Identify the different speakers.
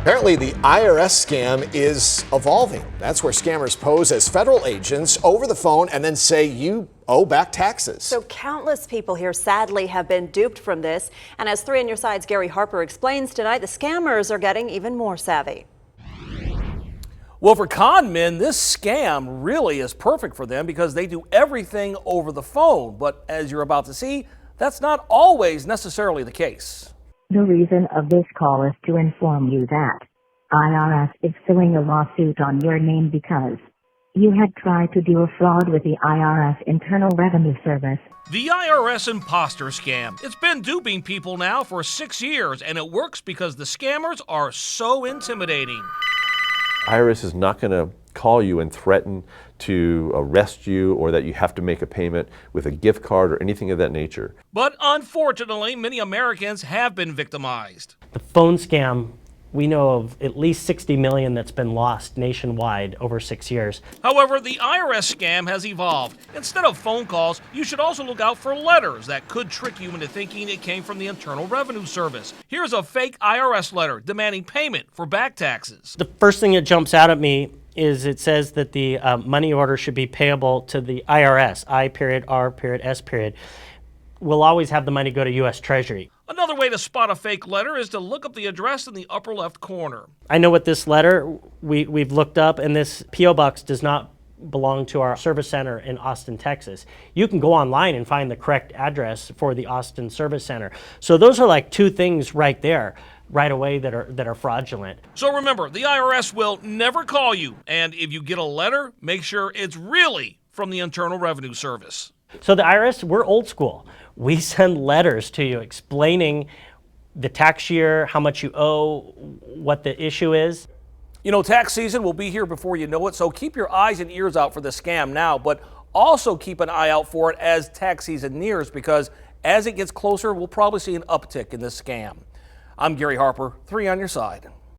Speaker 1: Apparently, the IRS scam is evolving. That's where scammers pose as federal agents over the phone and then say you owe back taxes.
Speaker 2: So countless people here sadly have been duped from this. And as 3 on Your Side's Gary Harper explains tonight, the scammers are getting even more savvy.
Speaker 3: Well, for con men, this scam really is perfect for them because they do everything over the phone. But as you're about to see, that's not always necessarily the case.
Speaker 4: The reason of this call is to inform you that IRS is filing a lawsuit on your name because you had tried to do a fraud with the IRS Internal Revenue Service.
Speaker 3: The IRS imposter scam. It's been duping people now for 6 years, and it works because the scammers are so intimidating.
Speaker 5: IRS is not going to call you and threaten to arrest you or that you have to make a payment with a gift card or anything of that nature.
Speaker 3: But unfortunately, many Americans have been victimized.
Speaker 6: The phone scam, we know of at least 60 million that's been lost nationwide over 6 years.
Speaker 3: However, the IRS scam has evolved. Instead of phone calls, you should also look out for letters that could trick you into thinking it came from the Internal Revenue Service. Here's a fake IRS letter demanding payment for back taxes.
Speaker 6: The first thing that jumps out at me is it says that the money order should be payable to the IRS, I.R.S. We'll always have the money go to U.S. Treasury.
Speaker 3: Another way to spot a fake letter is to look up the address in the upper left corner.
Speaker 6: I know what this letter we've looked up, and this P.O. Box does not belong to our service center in Austin, Texas. You can go online and find the correct address for the Austin Service Center. So those are like two things right there, right away, that are fraudulent.
Speaker 3: So remember, the IRS will never call you, and if you get a letter, make sure it's really from the Internal Revenue Service.
Speaker 6: So the IRS, we're old school. We send letters to you explaining the tax year, how much you owe, what the issue is.
Speaker 3: You know, tax season will be here before you know it, so keep your eyes and ears out for the scam now, but also keep an eye out for it as tax season nears, because as it gets closer, we'll probably see an uptick in this scam. I'm Gary Harper, 3 on Your Side.